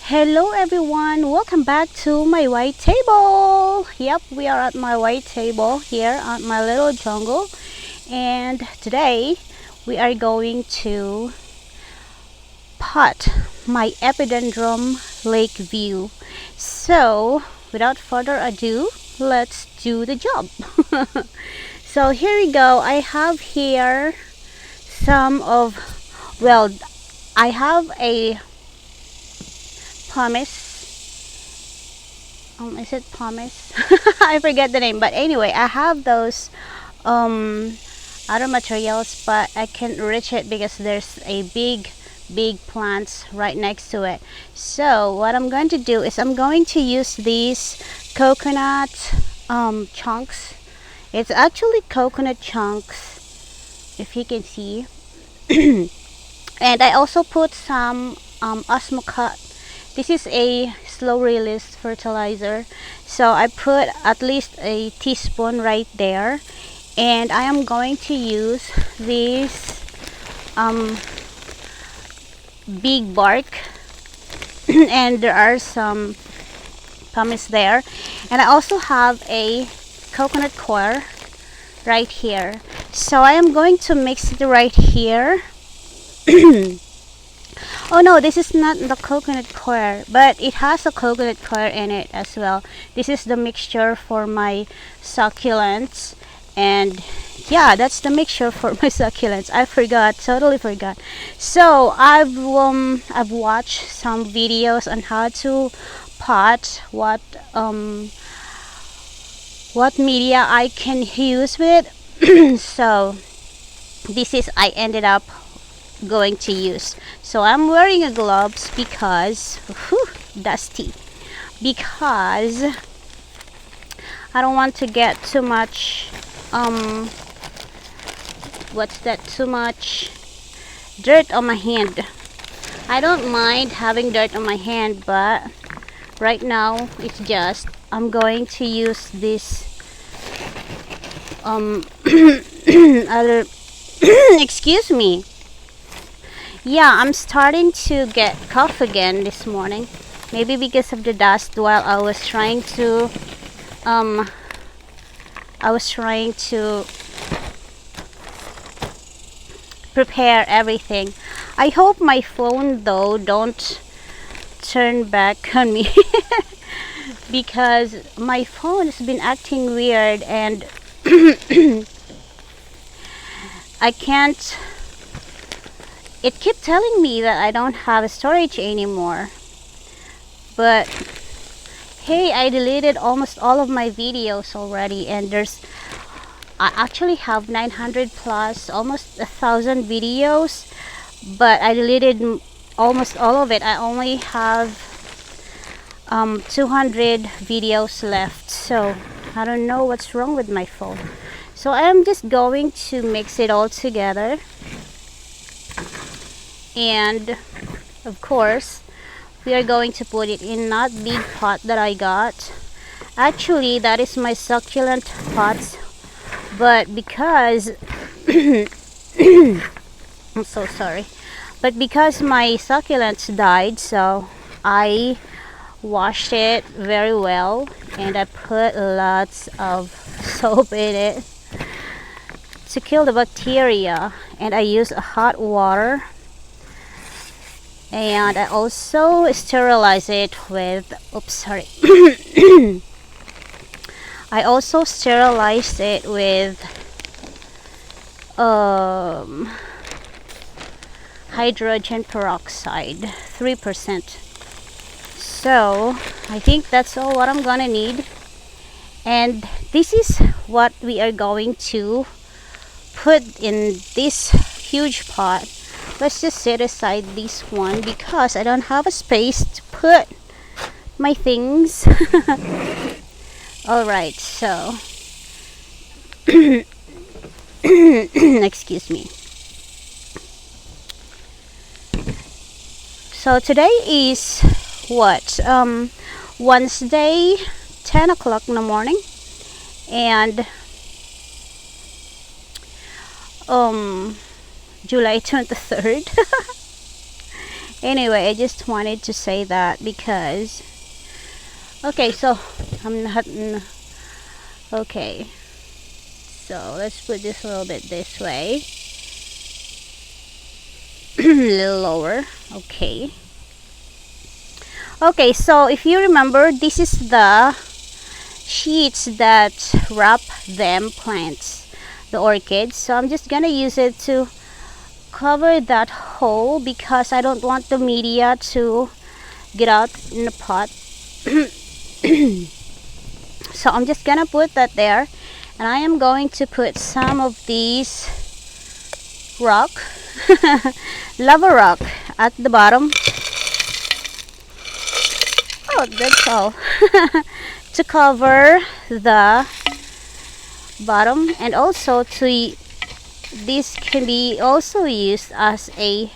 Hello everyone, welcome back to my white table. Yep, we are at my white table here at my little jungle, and today we are going to pot my epidendrum lake view. So without further ado, let's do the job. So here we go. I have here some of, well, I have a pumice. Is it pumice? I forget the name, but anyway, I have those other materials, but I can't reach it because there's a big plants right next to it. So what I'm going to do is I'm going to use these coconut chunks. It's actually coconut chunks, if you can see. And I also put some osmocut. This is a slow release fertilizer, so I put at least a teaspoon right there, and I am going to use this big bark and there are some pumice there, and I also have a coconut coir right here, so I am going to mix it right here. Oh no, this is not the coconut coir, but it has a coconut coir in it as well. This is the mixture for my succulents, and yeah, that's the mixture for my succulents. I forgot, totally forgot. So I've watched some videos on how to pot, what media I can use with. So this is I ended up going to use. So I'm wearing a gloves because dusty, because I don't want to get too much too much dirt on my hand. I don't mind having dirt on my hand, but right now it's just I'm going to use this other excuse me. Yeah, I'm starting to get cough again this morning. Maybe because of the dust while I was trying to prepare everything. I hope my phone though don't turn back on me because my phone has been acting weird and I can't. It kept telling me that I don't have storage anymore. But hey, I deleted almost all of my videos already, and I actually have 900 plus, almost 1,000 videos, but I deleted almost all of it. I only have 200 videos left, so I don't know what's wrong with my phone. So I'm just going to mix it all together. And of course we are going to put it in that big pot that I got. Actually that is my succulent pots, but because I'm so sorry, but because my succulents died, so I washed it very well and I put lots of soap in it to kill the bacteria, and I use hot water. And I also sterilize it with, oops, sorry. I also sterilized it with hydrogen peroxide, 3%. So I think that's all what I'm gonna need. And this is what we are going to put in this huge pot. Let's just set aside this one because I don't have a space to put my things. Alright, so excuse me. So today is what? Wednesday, 10 o'clock in the morning, and July 23rd. Anyway, I just wanted to say that because okay, so I'm not okay, so let's put this a little bit this way. A little lower. Okay. Okay, so if you remember, this is the sheets that wrap them plants, the orchids. So I'm just gonna use it to cover that hole because I don't want the media to get out in the pot. So I'm just gonna put that there, and I am going to put some of these rock lava rock at the bottom. Oh, that's all. To cover the bottom, and also to this can be also used as a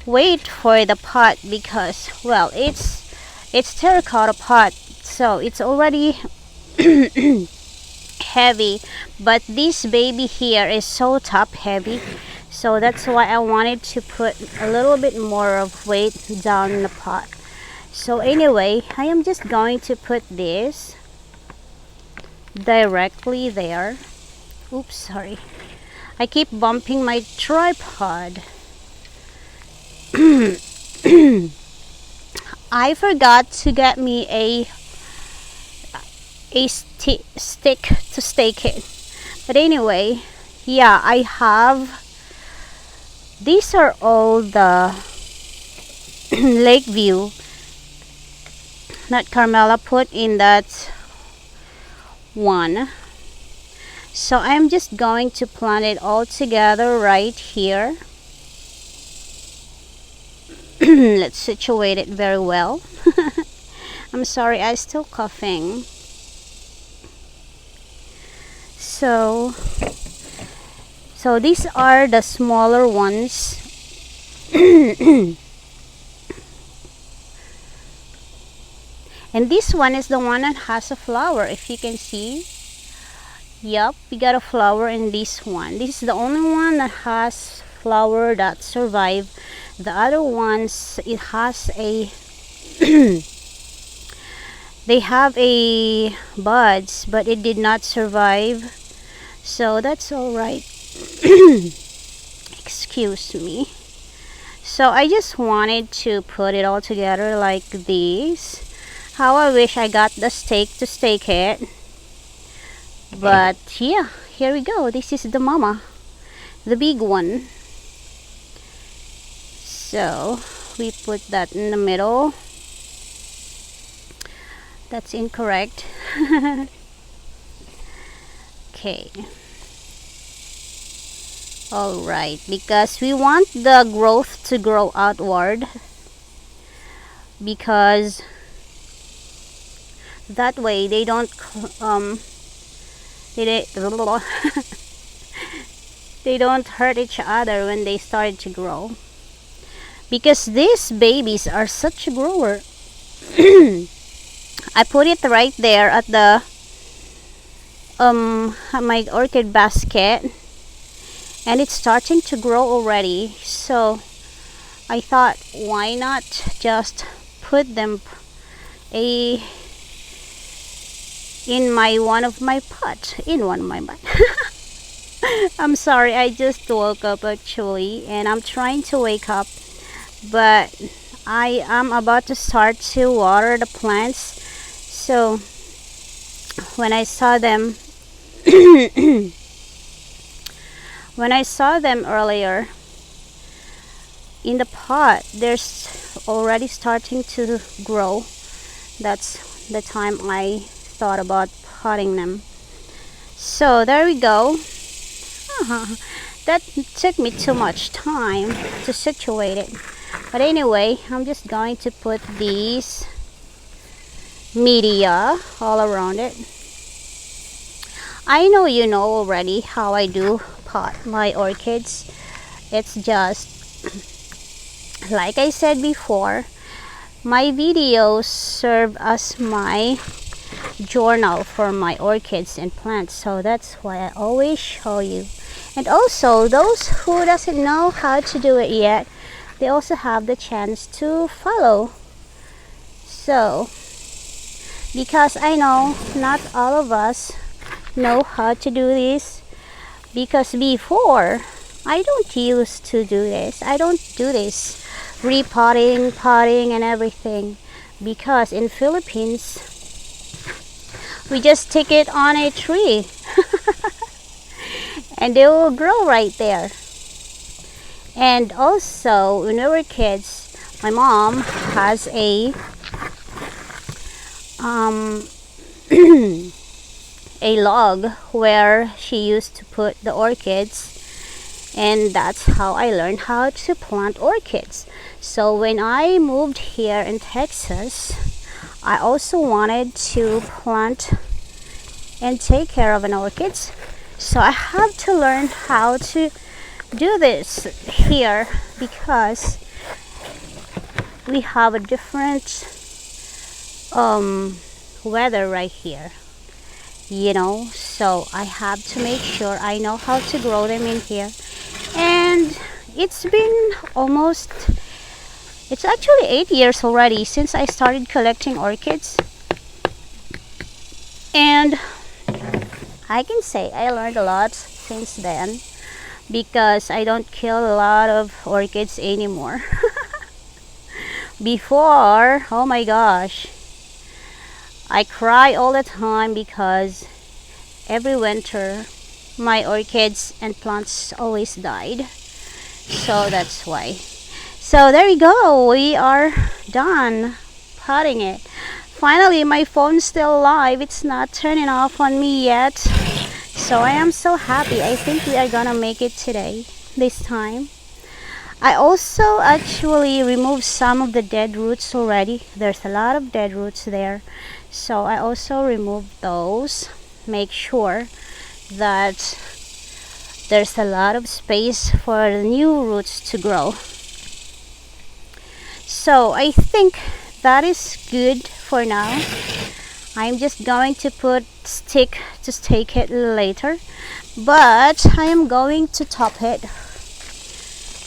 weight for the pot because, well, it's terracotta pot, so it's already heavy, but this baby here is so top heavy, so that's why I wanted to put a little bit more of weight down in the pot. So anyway, I am just going to put this directly there. Oops, sorry, I keep bumping my tripod. I forgot to get me a stick to stake it, but anyway, yeah, I have. These are all the Lakeview that Carmela put in that one. So I'm just going to plant it all together right here. Let's situate it very well. I'm sorry, I'm still coughing. So these are the smaller ones. And this one is the one that has a flower, if you can see. Yep, we got a flower in this one. This is the only one that has flower that survive. The other ones, it has a they have a buds, but it did not survive, so that's all right. Excuse me. So I just wanted to put it all together like this. How I wish I got the stake to stake it, but yeah, here we go. This is the mama, the big one. So we put that in the middle. That's incorrect. Okay. All right, because we want the growth to grow outward, because that way they don't they don't hurt each other when they start to grow, because these babies are such a grower. I put it right there at the my orchid basket, and it's starting to grow already. So I thought, why not just put them in one of my pot. I'm sorry, I just woke up actually, and I'm trying to wake up, but I am about to start to water the plants. So when I saw them when I saw them earlier in the pot, there's already starting to grow. That's the time I thought about potting them. So there we go. That took me too much time to situate it, but anyway, I'm just going to put these media all around it. I know you know already how I do pot my orchids. It's just like I said before, my videos serve as my journal for my orchids and plants, so that's why I always show you. And also, those who doesn't know how to do it yet, they also have the chance to follow. So, because I know not all of us know how to do this, because before I don't used to do this. I don't do this repotting, potting and everything, because in Philippines we just stick it on a tree and they will grow right there. And also, when we were kids, my mom has a a log where she used to put the orchids, and that's how I learned how to plant orchids. So when I moved here in Texas, I also wanted to plant and take care of an orchids. So I have to learn how to do this here, because we have a different weather right here, you know. So I have to make sure I know how to grow them in here. And it's been almost, it's actually 8 years already since I started collecting orchids. And I can say I learned a lot since then, because I don't kill a lot of orchids anymore. Before, oh my gosh, I cry all the time because every winter my orchids and plants always died. So that's why. So there you go, we are done potting it. Finally, my phone's still alive. It's not turning off on me yet. So I am so happy. I think we are gonna make it today, this time. I also actually removed some of the dead roots already. There's a lot of dead roots there. So I also removed those. Make sure that there's a lot of space for the new roots to grow. So I think that is good for now. I'm just going to put stick to stake it later, but I am going to top it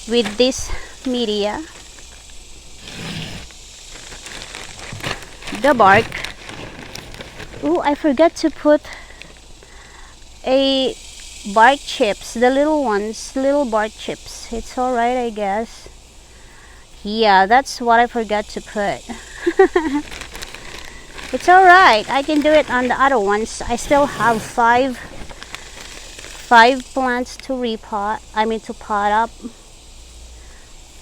with this media, the bark. Oh, I forgot to put a bark chips, the little ones, little bark chips. It's alright, I guess. Yeah, that's what I forgot to put. It's alright, I can do it on the other ones. I still have five plants to repot, to pot up,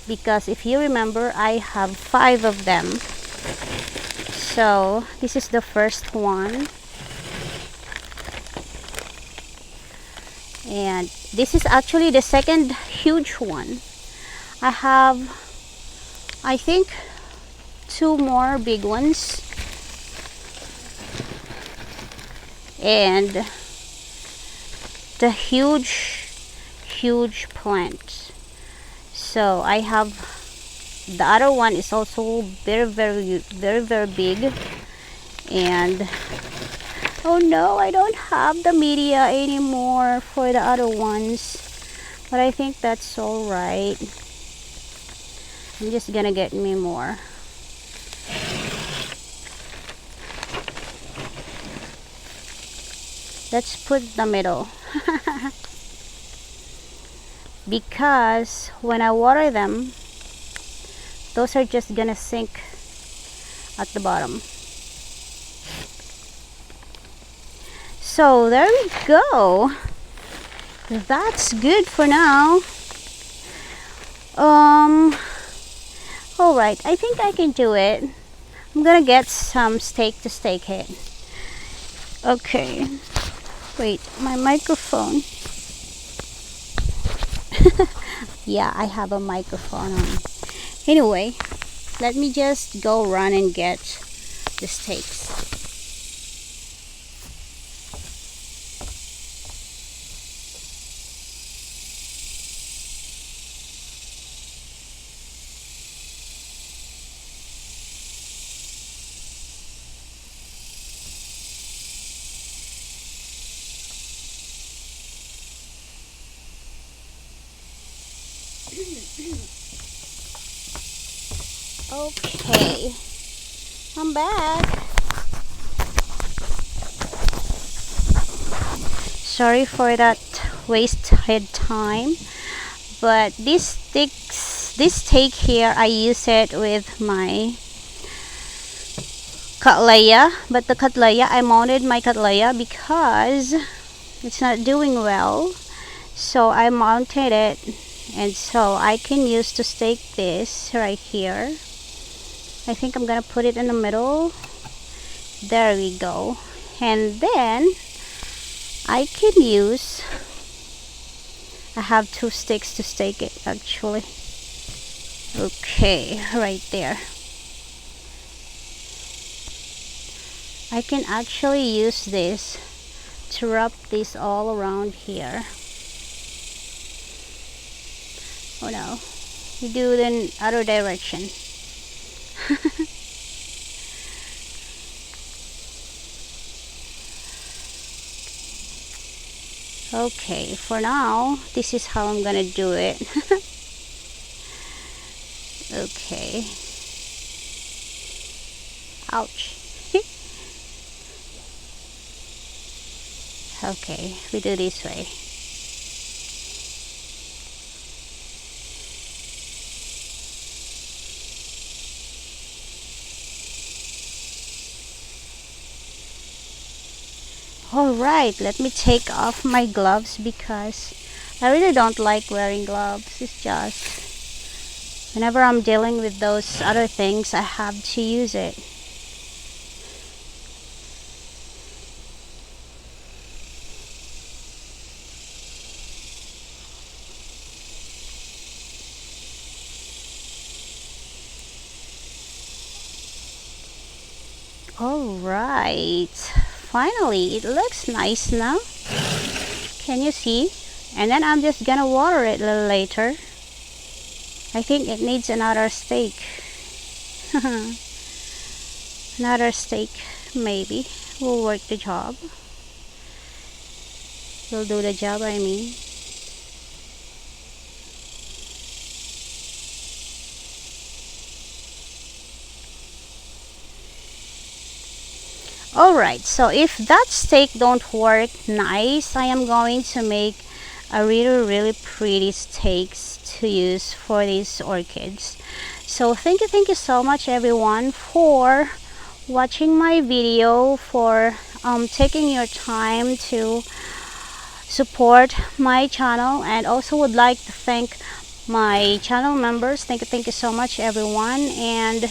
because if you remember, I have 5 of them. So this is the first one, and this is actually the second huge one. I have, I think, 2 more big ones, and the huge plant. So I have, the other one is also very big. And oh no, I don't have the media anymore for the other ones, but I think that's all right. I'm just gonna get me more. Let's put the middle. Because when I water them, those are just gonna sink at the bottom. So there we go. That's good for now. Alright, I think I can do it. I'm gonna get some stake to stake it. Okay. Wait, my microphone. Yeah, I have a microphone on. Anyway, let me just go run and get the stakes. Okay, I'm back. Sorry for that wasted time, but this stake here, I use it with my Cattleya, but the Cattleya, I mounted my Cattleya because it's not doing well, so I mounted it, and so I can use to stake this right here. I think I'm gonna put it in the middle. There we go. And then I can use, I have 2 sticks to stake it actually. Okay, right there. I can actually use this to wrap this all around here. Oh no, we do it in other direction. Okay, for now, this is how I'm gonna do it. Okay. Ouch. Okay, we do this way. Alright, let me take off my gloves because I really don't like wearing gloves. It's just whenever I'm dealing with those other things, I have to use it. Alright, finally it looks nice now. Can you see? And then I'm just gonna water it a little later. I think it needs another stake. Another stake maybe will work the job. Will do the job, I mean. Alright, so if that stake don't work nice, I am going to make a really pretty stakes to use for these orchids. So thank you so much everyone for watching my video, for taking your time to support my channel, and also would like to thank my channel members. Thank you so much everyone. And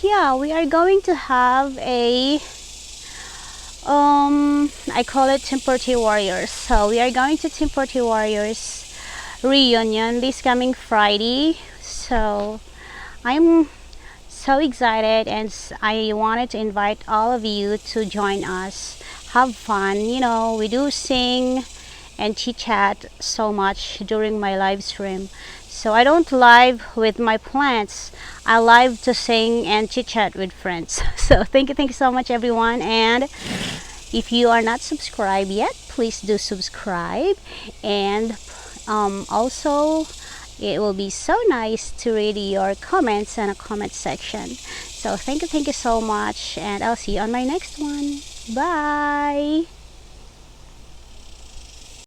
yeah, we are going to have a I call it Team Purtee Warriors. So we are going to Team Purtee Warriors reunion this coming Friday. So I'm so excited, and I wanted to invite all of you to join us. Have fun. You know, we do sing and chit chat so much during my live stream. So I don't live with my plants. I live to sing and chit chat with friends. So thank you so much everyone. And if you are not subscribed yet, please do subscribe. And also, it will be so nice to read your comments in a comment section. So thank you so much, and I'll see you on my next one. Bye.